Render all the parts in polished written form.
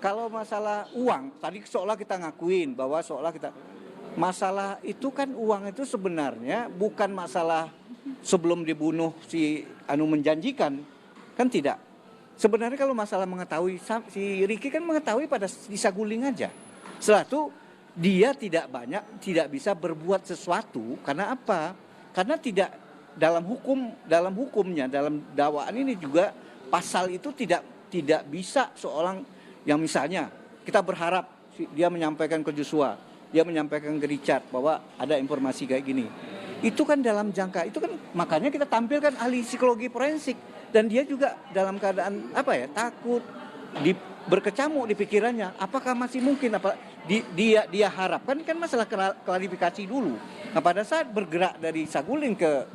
kalau masalah uang, tadi seolah kita ngakuin bahwa masalah itu kan uang itu sebenarnya bukan masalah sebelum dibunuh si menjanjikan, kan tidak. Sebenarnya kalau masalah mengetahui, si Ricky kan mengetahui pada di saguling aja. Setelah itu dia tidak bisa berbuat sesuatu karena apa? Karena tidak dalam hukumnya, dalam dakwaan ini juga pasal itu tidak bisa seorang yang misalnya kita berharap dia menyampaikan ke Joshua, dia menyampaikan ke Richard bahwa ada informasi kayak gini. Itu kan dalam jangka, itu kan makanya kita tampilkan ahli psikologi forensik dan dia juga dalam keadaan takut, berkecamuk di pikirannya. Apakah masih mungkin dia harapkan kan masalah klarifikasi dulu. Nah, pada saat bergerak dari Saguling ke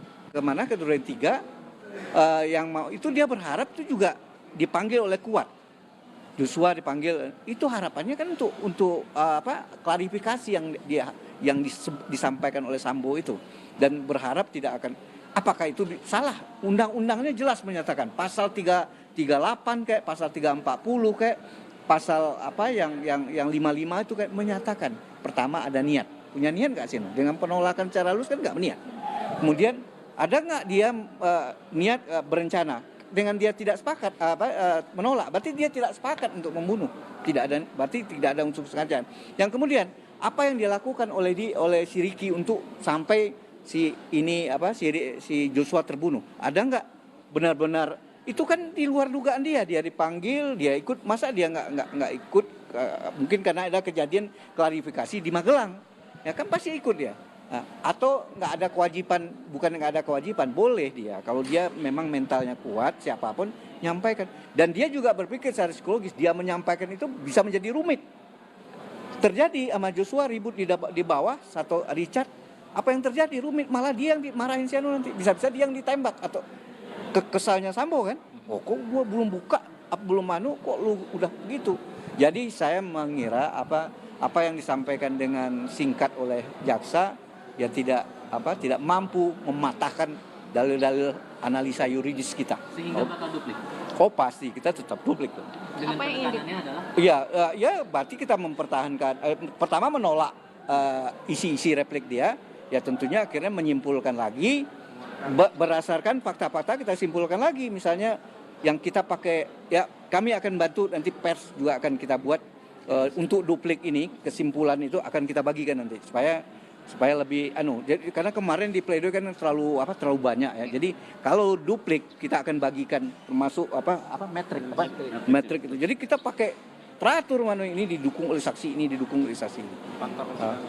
Duren 3 yang mau itu dia berharap itu juga dipanggil oleh Kuat. Joshua dipanggil, itu harapannya kan untuk klarifikasi yang disampaikan oleh Sambo itu, dan berharap tidak akan, apakah itu salah? Undang-undangnya jelas menyatakan pasal 338 kayak pasal 340 kayak pasal yang 55 itu kayak menyatakan pertama ada niat. Punya niat nggak sih? Dengan penolakan secara halus kan nggak berniat. Kemudian ada nggak dia niat berencana? Dengan dia tidak sepakat menolak, berarti dia tidak sepakat untuk membunuh. Berarti tidak ada unsur kesengajaan. Yang kemudian apa yang dilakukan oleh si Ricky untuk sampai si Joshua terbunuh? Ada nggak benar-benar itu kan di luar dugaan dia dipanggil, dia ikut, masa dia nggak ikut? Mungkin karena ada kejadian klarifikasi di Magelang, ya kan pasti ikut dia. Nah, atau nggak ada kewajiban, bukan nggak ada kewajiban, boleh dia kalau dia memang mentalnya kuat, siapapun nyampaikan. Dan dia juga berpikir secara psikologis, dia menyampaikan itu bisa menjadi rumit. Terjadi sama Joshua ribut di bawah satu Richard, apa yang terjadi? Rumit, malah dia yang dimarahin si nanti, bisa-bisa dia yang ditembak atau kesalnya Sambo kan. Oh, kok gua belum buka, belum kok lu udah begitu. Jadi saya mengira apa yang disampaikan dengan singkat oleh jaksa ya tidak mampu mematahkan dalil-dalil analisa yuridis kita. Sehingga bakal duplik. Oh pasti kita tetap duplik. Dengan pertahanannya adalah? Ya berarti kita mempertahankan. Pertama menolak isi replik dia. Ya tentunya akhirnya menyimpulkan lagi berdasarkan fakta-fakta kita simpulkan lagi. Misalnya yang kita pakai, ya kami akan bantu nanti pers juga akan kita buat untuk duplik ini, kesimpulan itu akan kita bagikan nanti supaya lebih jadi karena kemarin di pledoi kan terlalu banyak ya. Jadi kalau duplik kita akan bagikan termasuk metrik itu. Jadi kita pakai teratur ini didukung oleh saksi ini, didukung oleh saksi ini.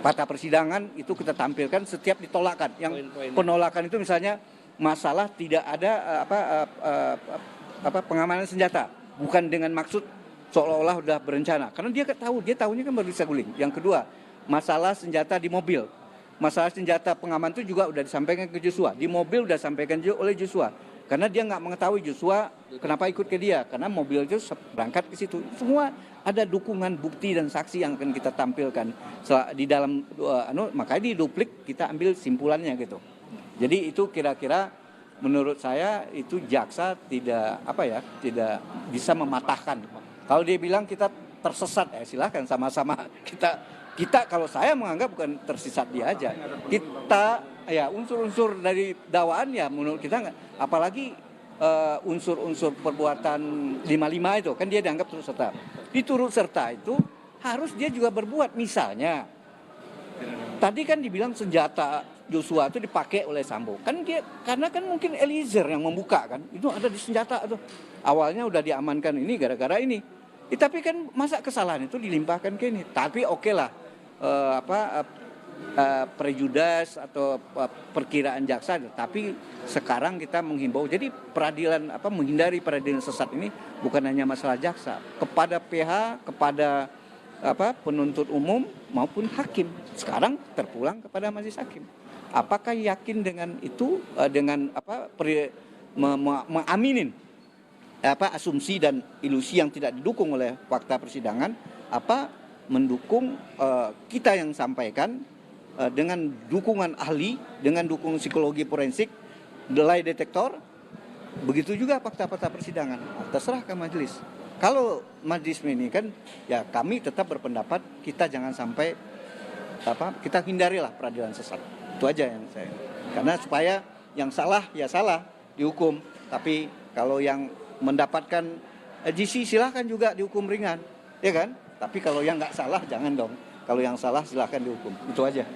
Fakta persidangan itu kita tampilkan setiap ditolakkan. Yang penolakan itu misalnya masalah tidak ada pengamanan senjata, bukan dengan maksud seolah-olah sudah berencana. Karena dia tahunya kan baru di Saguling. Yang kedua, masalah senjata di mobil. Masalah senjata pengaman itu juga udah disampaikan ke Joshua. Di mobil udah disampaikan oleh Joshua. Karena dia nggak mengetahui Joshua kenapa ikut ke dia. Karena mobil itu berangkat ke situ. Semua ada dukungan, bukti, dan saksi yang akan kita tampilkan. Di dalam, makanya di duplik kita ambil simpulannya gitu. Jadi itu kira-kira menurut saya itu jaksa tidak bisa mematahkan. Kalau dia bilang kita tersesat, silahkan sama-sama kita kalau saya menganggap bukan tersesat dia aja. Kita unsur-unsur dari dakwaan ya menurut kita apalagi unsur-unsur perbuatan 55 itu kan dia dianggap turut serta. Di turut serta itu harus dia juga berbuat, misalnya tadi kan dibilang senjata Joshua itu dipakai oleh Sambo. Karena kan mungkin Eliezer yang membuka kan. Itu ada di senjata tuh. Awalnya udah diamankan ini gara-gara ini. Tapi kan masa kesalahan itu dilimpahkan ke ini. Tapi oke lah. Prejudice atau perkiraan jaksa, tapi sekarang kita menghimbau. Jadi menghindari peradilan sesat ini bukan hanya masalah jaksa, kepada PH, kepada penuntut umum maupun hakim. Sekarang terpulang kepada majelis hakim. Apakah yakin dengan itu, dengan mengaminin asumsi dan ilusi yang tidak didukung oleh fakta persidangan, mendukung kita yang sampaikan dengan dukungan ahli, dengan dukungan psikologi forensik, lie detektor, begitu juga fakta-fakta persidangan. Terserah ke majelis. Kalau majelis ini kan ya kami tetap berpendapat kita jangan sampai kita hindarilah peradilan sesat. Itu aja yang saya. Karena supaya yang salah ya salah dihukum, tapi kalau yang mendapatkan GC silahkan juga dihukum ringan, ya kan? Tapi kalau yang nggak salah jangan dong. Kalau yang salah silahkan dihukum. Itu aja.